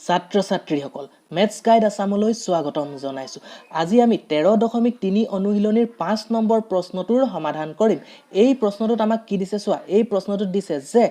ছাত্ৰ ছাত্ৰীসকল maths guide আছামলৈ স্বাগতম জনাইছোঁ। আজি আমি 13.3 অনুশীলনীৰ 5 নম্বৰ প্ৰশ্নটোৰ সমাধান কৰিম। এই প্ৰশ্নটোত আমাক কি দিছে চোৱা, এই প্ৰশ্নটোত দিছে যে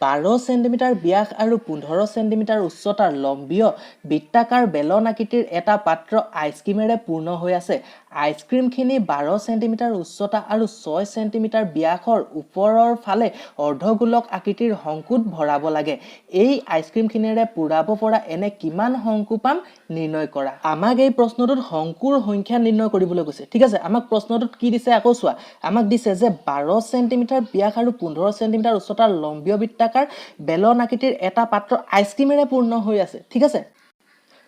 12 সেন্টিমিটাৰ ব্যাস আৰু 15 সেন্টিমিটাৰ উচ্চতাৰ লম্বীয় বৃত্তাকাৰ বেলন আকৃতিৰ এটা পাত্ৰ আইচক্ৰীমেৰে পূৰ্ণ হৈ আছে। আইচক্ৰীমখিনি 12 সেন্টিমিটাৰ উচ্চতা আৰু 6 সেন্টিমিটাৰ ব্যাসৰ ওপৰৰ ফালে অৰ্ধগোলক আকৃতিৰ শংকুত ভৰাব লাগে। এই আইচক্ৰীমখিনিৰে পুৰাব পৰা এনে কিমান শংকু পাম নিৰ্ণয় কৰা। আমাক এই প্ৰশ্নটোত শংকুৰ সংখ্যা নিৰ্ণয় কৰিবলৈ কৈছে। ঠিক আছে, আমাক প্ৰশ্নটোত কি দিছে আকৌ চোৱা, আমাক দিছে যে 12 সেন্টিমিটাৰ ব্যাস আৰু 15 সেন্টিমিটাৰ উচ্চতাৰ লম্বীয় বৃত্তাকাৰ বেলন আকৃতিৰ এটা পাত্ৰ আইচক্ৰীমেৰে পূৰ্ণ হৈ আছে। ঠিক আছে,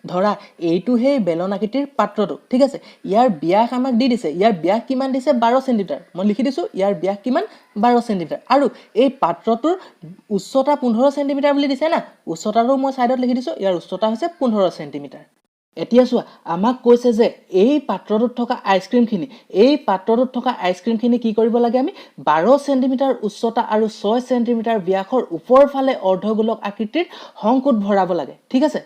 ধৰা এইটো সেই বেলন আকৃতিৰ পাত্ৰটো। ঠিক আছে, ইয়াৰ ব্যাস আমাক দি দিছে, ইয়াৰ ব্যাস কিমান দিছে 12 সেন্টিমিটাৰ। মই লিখি দিছোঁ ইয়াৰ ব্যাস কিমান 12 সেন্টিমিটাৰ আৰু এই পাত্ৰটোৰ উচ্চতা 15 সেন্টিমিটাৰ বুলি দিছে না, উচ্চতাটো মই ছাইডত লিখি দিছোঁ, ইয়াৰ উচ্চতা হৈছে 15 সেন্টিমিটাৰ। এতিয়া চোৱা, আমাক কৈছে যে এই পাত্ৰটোত থকা আইচক্ৰীমখিনি কি কৰিব লাগে, আমি 12 সেন্টিমিটাৰ উচ্চতা আৰু 6 সেন্টিমিটাৰ ব্যাসৰ ওপৰ ফালে অৰ্ধগোলক আকৃতিৰ শংকুত ভৰাব লাগে। ঠিক আছে,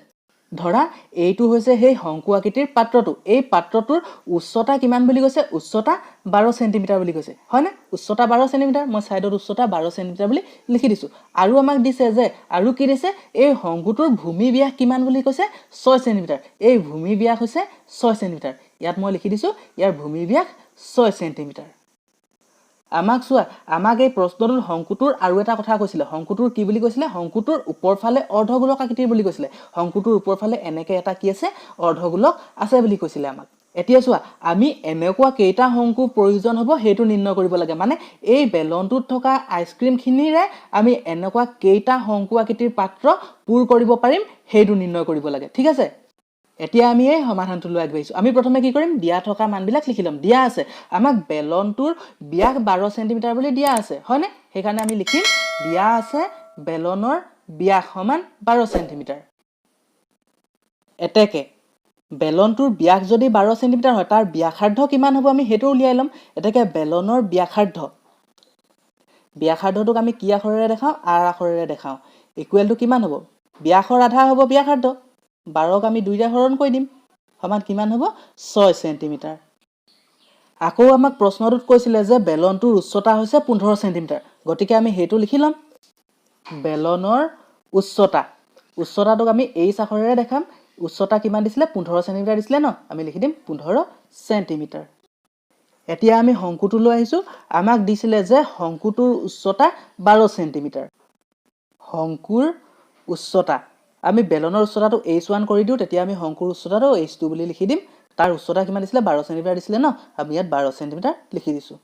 ধৰা এইটো হৈছে সেই শংকু আকৃতিৰ পাত্ৰটো। এই পাত্ৰটোৰ উচ্চতা কিমান বুলি কৈছে, উচ্চতা 12 সেন্টিমিটাৰ বুলি কৈছে, হয় না? উচ্চতা 12 সেন্টিমিটাৰ, মই ছাইডত উচ্চতা 12 সেন্টিমিটাৰ বুলি লিখি দিছোঁ। আৰু আমাক দিছে যে, আৰু কি দিছে, এই শংকুটোৰ ভূমি ব্যাস কিমান বুলি কৈছে 6 সেন্টিমিটাৰ। এই ভূমি ব্যাস হৈছে 6 সেন্টিমিটাৰ, ইয়াত মই লিখি দিছোঁ ইয়াৰ ভূমি ব্যাস 6 সেন্টিমিটাৰ। আমাক চোৱা, আমাক এই প্ৰশ্নটোৰ শংকুটোৰ আৰু এটা কথা কৈছিলে। শংকুটোৰ কি বুলি কৈছিলে, শংকুটোৰ ওপৰ ফালে অৰ্ধগোলক আকৃতিৰ বুলি কৈছিলে। শংকুটোৰ ওপৰ ফালে এনেকে এটা কি আছে, অৰ্ধগোলক আছে বুলি কৈছিলে আমাক। এতিয়া চোৱা, আমি এনেকুৱা কেইটা শংকু প্ৰয়োজন হ'ব সেইটো নিৰ্ণয় কৰিব লাগে। মানে এই বেলনটোত থকা আইচক্ৰীমখিনিৰে আমি এনেকুৱা কেইটা শংকু আকৃতিৰ পাত্ৰ পূৰ কৰিব পাৰিম সেইটো নিৰ্ণয় কৰিব লাগে। ঠিক আছে, এতিয়া আমি এই সমাধানটোলৈ আগবাঢ়িছোঁ। আমি প্ৰথমে কি কৰিম, দিয়া থকা মানবিলাক লিখি ল'ম। দিয়া আছে আমাক বেলনটোৰ ব্যাস 12 সেন্টিমিটাৰ বুলি দিয়া আছে, হয়নে? সেইকাৰণে আমি লিখিম দিয়া আছে বেলনৰ ব্যাস সমান 12 সেন্টিমিটাৰ। এতেকে বেলনটোৰ ব্যাস যদি 12 সেন্টিমিটাৰ হয়, তাৰ ব্যাসাৰ্ধ কিমান হ'ব আমি সেইটো উলিয়াই ল'ম। এতেকে বেলনৰ ব্যাসাৰ্ধটোক আমি কি আখৰেৰে দেখাওঁ, আৰ আখৰেৰে দেখাওঁ। ইকুৱেলটো কিমান হ'ব, ব্যাসৰ আধা হ'ব ব্যাসাৰ্ধ, 12ক আমি 2ৰে হৰণ কৰি দিম, সমান কিমান হ'ব 6 সেন্টিমিটাৰ। আকৌ আমাক প্ৰশ্নটোত কৈছিলে যে বেলনটোৰ উচ্চতা হৈছে 15 সেন্টিমিটাৰ, গতিকে আমি সেইটো লিখি ল'ম। বেলনৰ উচ্চতাটোক আমি এইচ আখৰেৰে দেখাম। উচ্চতা কিমান দিছিলে, 15 সেন্টিমিটাৰ দিছিলে ন, আমি লিখি দিম 15 সেন্টিমিটাৰ। এতিয়া আমি শংকুটোলৈ আহিছোঁ। আমাক দিছিলে যে শংকুটোৰ উচ্চতা 12 সেন্টিমিটাৰ। শংকুৰ উচ্চতা, আমি বেলনৰ উচ্চতাটো h1 কৰি দিওঁ, তেতিয়া আমি শংকুৰ উচ্চতাটো h2 বুলি লিখি দিম। তাৰ উচ্চতা কিমান দিছিলে, 12 সেন্টিমিটাৰ দিছিলে ন, আমি ইয়াত 12 সেন্টিমিটাৰ লিখি দিছোঁ।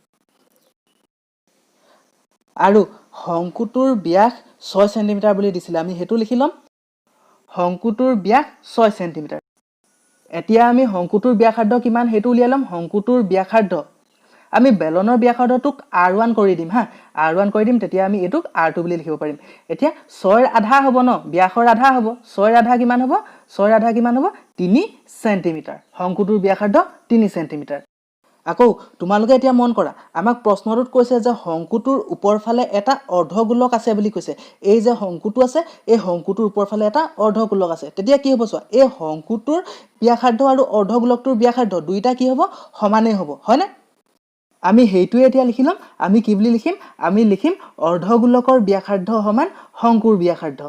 আৰু শংকুটোৰ ব্যাস 6 সেন্টিমিটাৰ বুলি দিছিলে, আমি সেইটো লিখি ল'ম। শংকুটোৰ ব্যাস 6 সেন্টিমিটাৰ। এতিয়া আমি শংকুটোৰ ব্যাসাৰ্ধ কিমান সেইটো উলিয়াই ল'ম। শংকুটোৰ ব্যাসাৰ্ধ আমি বেলনৰ ব্যাসাৰ্ধটোক r1 কৰি দিম হা, r1 কৰি দিম, তেতিয়া আমি এইটোক r2 বুলি লিখিব পাৰিম। এতিয়া 6ৰ আধা হ'ব ন, ব্যাসৰ আধা হ'ব, 6ৰ আধা কিমান হ'ব, 6ৰ আধা কিমান হ'ব 3 সেন্টিমিটাৰ। শংকুটোৰ ব্যাসাৰ্ধ 3 সেন্টিমিটাৰ। আকৌ তোমালোকে এতিয়া মন কৰা, আমাক প্ৰশ্নটোত কৈছে যে শংকুটোৰ ওপৰ ফালে এটা অৰ্ধগোলক আছে বুলি কৈছে। এই যে শংকুটো আছে, এই শংকুটোৰ ওপৰ ফালে এটা অৰ্ধগোলক আছে, তেতিয়া কি হ'ব চোৱা, এই শংকুটোৰ ব্যাসাৰ্ধ আৰু অৰ্ধগোলকটোৰ ব্যাসাৰ্ধ দুইটা কি হ'ব, সমানেই হ'ব, হয়নে? আমি সেইটোৱে এতিয়া লিখি ল'ম। আমি কি বুলি লিখিম, আমি লিখিম অৰ্ধগোলকৰ ব্যাসাৰ্ধ সমান শংকুৰ ব্যাসাৰ্ধ।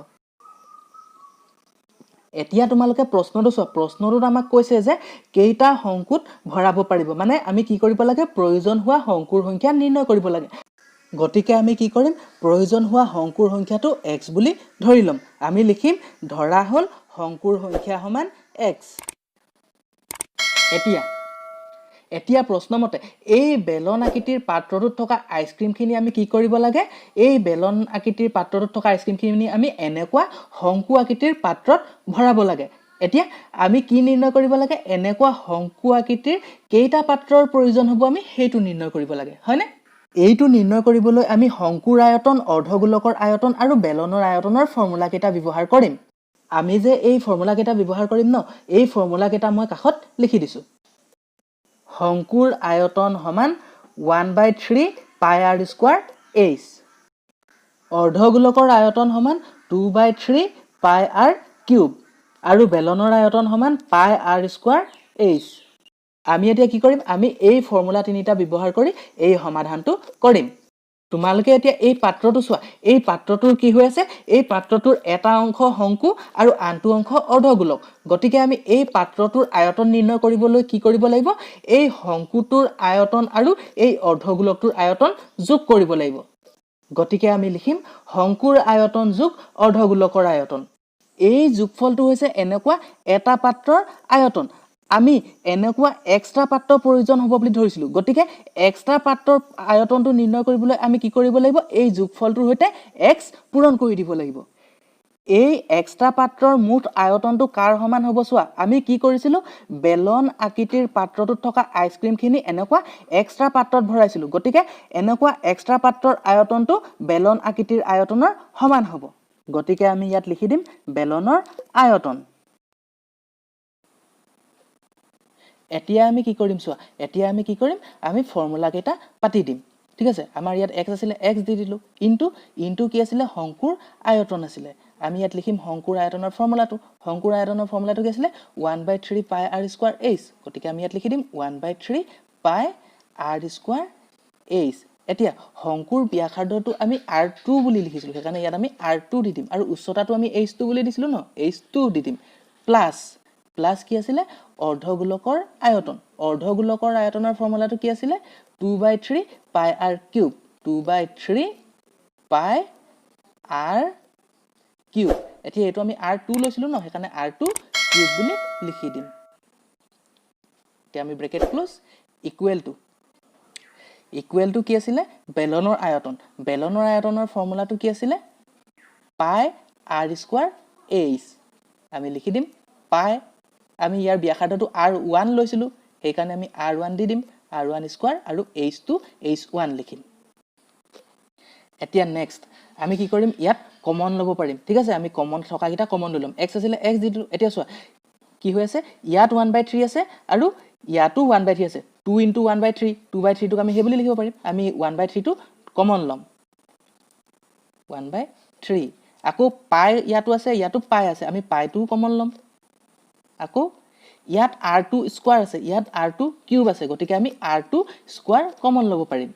এতিয়া তোমালোকে প্ৰশ্নটো চোৱা, প্ৰশ্নটোত আমাক কৈছে যে কেইটা শংকুত ভৰাব পাৰিব, মানে আমি কি কৰিব লাগে, প্ৰয়োজন হোৱা শংকুৰ সংখ্যা নিৰ্ণয় কৰিব লাগে। গতিকে আমি কি কৰিম, প্ৰয়োজন হোৱা শংকুৰ সংখ্যাটো x বুলি ধৰি ল'ম। আমি লিখিম ধৰা হ'ল শংকুৰ সংখ্যা সমান x। এতিয়া প্ৰশ্নমতে এই বেলন আকৃতিৰ পাত্ৰটোত থকা আইচক্ৰীমখিনি আমি কি কৰিব লাগে, এই বেলন আকৃতিৰ পাত্ৰটোত থকা আইচক্ৰীমখিনি আমি এনেকুৱা শংকু আকৃতিৰ পাত্ৰত ভৰাব লাগে। এতিয়া আমি কি নিৰ্ণয় কৰিব লাগে, এনেকুৱা শংকু আকৃতিৰ কেইটা পাত্ৰৰ প্ৰয়োজন হ'ব আমি সেইটো নিৰ্ণয় কৰিব লাগে, হয়নে? এইটো নিৰ্ণয় কৰিবলৈ আমি শংকুৰ আয়তন, অৰ্ধগোলকৰ আয়তন আৰু বেলনৰ আয়তনৰ ফৰ্মুলা কেইটা ব্যৱহাৰ কৰিম। আমি যে এই ফৰ্মুলা কেইটা ব্যৱহাৰ কৰিম ন, এই ফৰ্মুলা কেইটা মই কাষত লিখি দিছোঁ। শংকুৰ আয়তন সমান 1/3 পাই r স্কোৱাৰ h। অৰ্ধগোলকৰ আয়তন সমান 2/3 পাই r কিউব। আৰু বেলনৰ আয়তন সমান পাই r স্কয়াৰ h আমি এতিয়া কি কৰিম আমি এই ফৰ্মুলা তিনিটা ব্যৱহাৰ কৰি এই সমাধানটো কৰিম তোমালোকে এতিয়া এই পাত্ৰটো চোৱা এই পাত্ৰটোৰ কি হৈ আছে এই পাত্ৰটোৰ এটা অংশ শংকু আৰু আনটো অংশ অৰ্ধগোলক গতিকে আমি এই পাত্ৰটোৰ আয়তন নিৰ্ণয় কৰিবলৈ কি কৰিব লাগিব এই শংকুটোৰ আয়তন আৰু এই অৰ্ধগোলকটোৰ আয়তন যোগ কৰিব লাগিব গতিকে আমি লিখিম শংকুৰ আয়তন যোগ অৰ্ধগোলকৰ আয়তন এই যোগফলটো হৈছে এনেকুৱা এটা পাত্ৰৰ আয়তন আমি এনেকুৱা এক্সট্ৰা পাত্ৰৰ প্ৰয়োজন হ'ব বুলি ধৰিছিলো গতিকে এক্সট্ৰা পাত্ৰৰ আয়তনটো নিৰ্ণয় কৰিবলৈ আমি কি কৰিব লাগিব এই যোগফলটোৰ সৈতে x পূৰণ কৰি দিব লাগিব এই এক্সট্ৰা পাত্ৰৰ মুঠ আয়তনটো কাৰ সমান হ'ব চোৱা আমি কি কৰিছিলো বেলন আকৃতিৰ পাত্ৰটোত থকা আইচক্ৰীমখিনি এনেকুৱা এক্সট্ৰা পাত্ৰত ভৰাইছিলো গতিকে এনেকুৱা এক্সট্ৰা পাত্ৰৰ আয়তনটো বেলন আকৃতিৰ আয়তনৰ সমান হ'ব গতিকে আমি ইয়াত লিখি দিম বেলনৰ আয়তন এতিয়া আমি কি কৰিম চোৱা এতিয়া আমি কি কৰিম আমি ফৰ্মুলা কেইটা পাতি দিম ঠিক আছে আমাৰ ইয়াত x আছিল x দি দিলো ইনটু কি আছিল শংকুৰ আয়তন আছিল আমি ইয়াত লিখিম শংকুৰ আয়তনৰ ফৰ্মুলাটো কি আছিল 1/3 পাই r স্কয়াৰ h গতিকে আমি ইয়াত লিখি দিম 1/3 পাই r স্কয়াৰ h এতিয়া শংকুৰ ব্যাসাৰ্ধটো আমি r2 বুলি লিখিছিলো সেইকাৰণে ইয়াত আমি r2 দি দিম আৰু উচ্চতাটো আমি h2 বুলি দিছিলো ন h2 দি দিম প্লাস কি আছিল অৰ্ধগোলকৰ আয়তনৰ ফৰ্মুলাটো কি আছিল 2/3 পাই r কিউব 2/3 পাই r কিউব এতিয়া এটো আমি r2 লৈছিলো ন সেইকাৰণে r2 কিউব বুলি লিখি দিম এতিয়া আমি ব্ৰেকেট ক্লোজ ইকুৱেল টু কি আছিল বেলনৰ আয়তনৰ ফৰ্মুলাটো কি আছিল পাই r স্কয়াৰ h আমি লিখি দিম পাই আমি ইয়াৰ ব্যাসাৰ্ধটো r1 লৈছিলো সেইকাৰণে আমি r1 দি দিম r1 স্কয়াৰ আৰু h2 h1 লিখিম এতিয়া নেক্সট আমি কি কৰিম ইয়াত কমন ল'ব পাৰিম ঠিক আছে আমি কমন থকাকিটা কমন লম x আছিল x দি দিলো এতিয়া চোৱা কি হৈ আছে ইয়াত 1/3 আছে আৰু ইয়াতো 1/3 আছে 2 * 1/3 2/3 টোক আমি হে বুলি লিখিব পাৰিম আমি 1/3 টো কমন লম 1/3 আকৌ পাই ইয়াতো আছে ইয়াতো পাই আছে আমি পাইটো কমন লম আকৌ ইয়াত r2 স্কয়াৰ আছে ইয়াত r2 কিউব আছে গতিকে আমি r2 স্কয়াৰ কমন ল'ব পাৰিম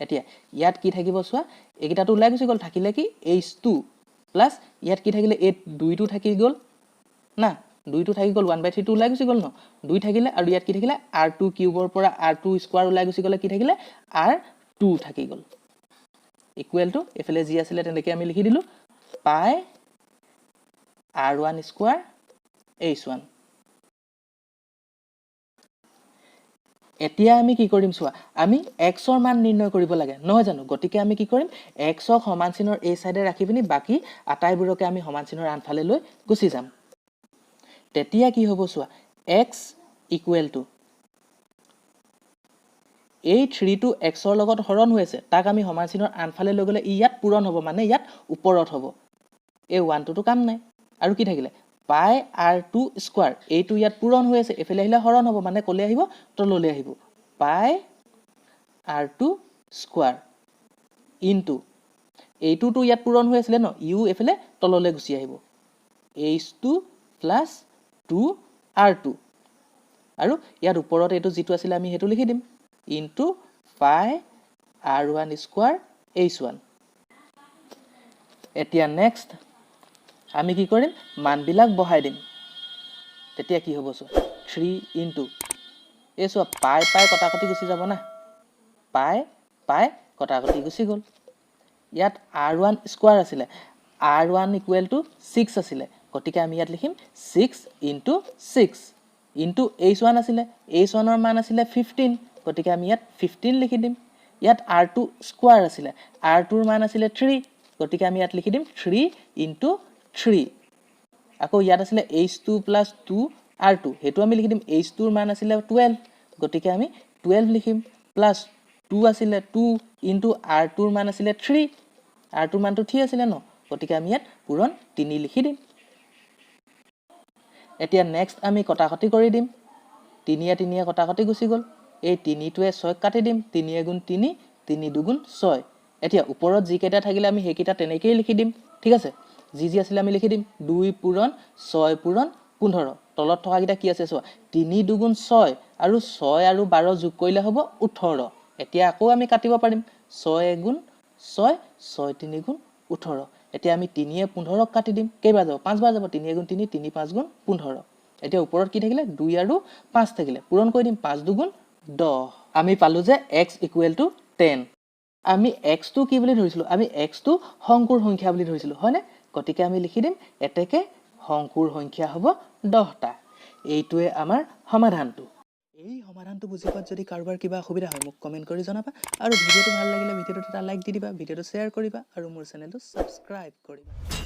এতিয়া ইয়াত কি থাকিব চোৱা একিটাটো ওলাই গুছি গল থাকিলে কি h2 প্লাস ইয়াত কি থাকিলে এই 2 টো থাকি গল না 2 টো থাকি গল 1/3 টো ওলাই গুছি গল ন 2 থাকিলে আৰু ইয়াত কি থাকিলে r2 কিউবৰ পৰা r2 স্কয়াৰ ওলাই গুছি গলে কি থাকিলে r2 থাকি গল ইকুৱেল টু এফালে যি আছিল তেনেকৈ আমি লিখি দিলো পাই r1 স্কয়াৰ h1 এতিয়া আমি কি কৰিম চোৱা আমি x ৰ মান নিৰ্ণয় কৰিব লাগে নহয় জানো গতিকে আমি কি কৰিম x ক সমান চিনৰ এই সাইডে ৰাখি পিনি বাকি আটাইবোৰকে আমি সমান চিনৰ আনফালে লৈ গুছি যাম তেতিয়া কি হ'ব চোৱা x ইকুৱেল টু এই 3 টো x ৰ লগত হৰণ হৈ আছে তাক আমি সমান চিনৰ আনফালে লৈ গলে ইয়াত পূৰণ হ'ব মানে ইয়াত ওপৰত হ'ব এই 1 টো কাম নাই আৰু কি থাকিলে পাই r2 স্কয়াৰ এইটো ইয়াত পূৰণ হৈ আছে এফালে আহিলে হৰণ হ'ব মানে কলে আহিব তললৈ আহিব পাই r2 স্কয়াৰ ইনটু এইটো তো ইয়াত পূৰণ হৈ আছিল ন u এফালে তললৈ গুছি আহিব h2 প্লাস 2r2 আৰু ইয়াৰ ওপৰত এটো যেটো আছিল আমি হেতু লিখি দিম ইনটু পাই r1 স্কয়াৰ h1 এতিয়া নেক্সট আমি কি কৰিম মানবিলাক বহাই দিম তেতিয়া কি হ'ব চোৱা 3 ইনটু এসো পাই কটাকটি গুছি যাব না পাই কটাকটি গুছি গল ইয়াত r1 স্কয়াৰ আছিল r1 ইকুৱেল টু 6 আছিল গতিকে আমি ইয়াত লিখিম 6 ইনটু 6 ইনটু h1 আছিল h1 ৰ মান আছিল 15 গতিকে আমি ইয়াত 15 লিখি দিম ইয়াত r2 স্কয়াৰ আছিল r2 ৰ মান আছিল 3 গতিকে আমি ইয়াত লিখি দিম 3 ইনটু 3 আকৌ ইয়াত আছিল h2 প্লাস 2r2 হেতু আমি লিখি দিম h2 ৰ মান আছিল 12 গতিকে আমি 12 লিখিম প্লাস 2 আছিল 2 ইনটু r2 ৰ মান আছিল 3 r2 ৰ মানটো ঠিক আছিল ন গতিকে আমি ইয়াত পূৰণ 3 লিখি দিম এতিয়া নেক্সট আমি কটাকটি কৰি দিম 3 3 কটাকটি গুছি গল এই 3 টোৱে 6 কাটি দিম 3 গুণ 3 3 দুগুণ 6 এতিয়া ওপৰত যি কেইটা থাকিলে আমি হেকিটা তেনেকেই লিখি দিম ঠিক আছে যি আছিলে আমি লিখি দিম 2 পূৰণ 6 পূৰণ 15 তলত থকাকেইটা কি আছে চোৱা 3 দুগুণ 6 আৰু 6 আৰু 12 যোগ কৰিলে হ'ব 18 এতিয়া আকৌ আমি কাটিব পাৰিম 6 গুণ 6 6 3 গুণ 18 এতিয়া আমি 3 এ 15ক কাটি দিম কেইবাৰ যাব 5 বাৰ যাব 3 গুণ 3 3 5 গুণ 15 এতিয়া ওপৰত কি থাকিলে 2 আৰু 5 থাকিলে পূৰণ কৰি দিম 5 দুগুণ 10 আমি পালো যে x = 10 আমি x টো কি বুলি ধৰিছিলো আমি x টো সংকুৰ সংখ্যা বুলি ধৰিছিলো হয়নে গতিকে আমি লিখি দিম এতেকে সংকুৰ সংখ্যা হ'ব 10টা এইটোৱে আমাৰ সমাধানটো এই সমাধানটো বুজি পোৱাত যদি কাৰোবাৰ কিবা অসুবিধা হয় মোক কমেন্ট কৰি জনাবা আৰু ভিডিওটো ভাল লাগিলে ভিডিওটো এটা লাইক দি দিবা ভিডিওটো শ্বেয়াৰ কৰিবা আৰু মোৰ চেনেলটো সাবস্ক্ৰাইব কৰিবা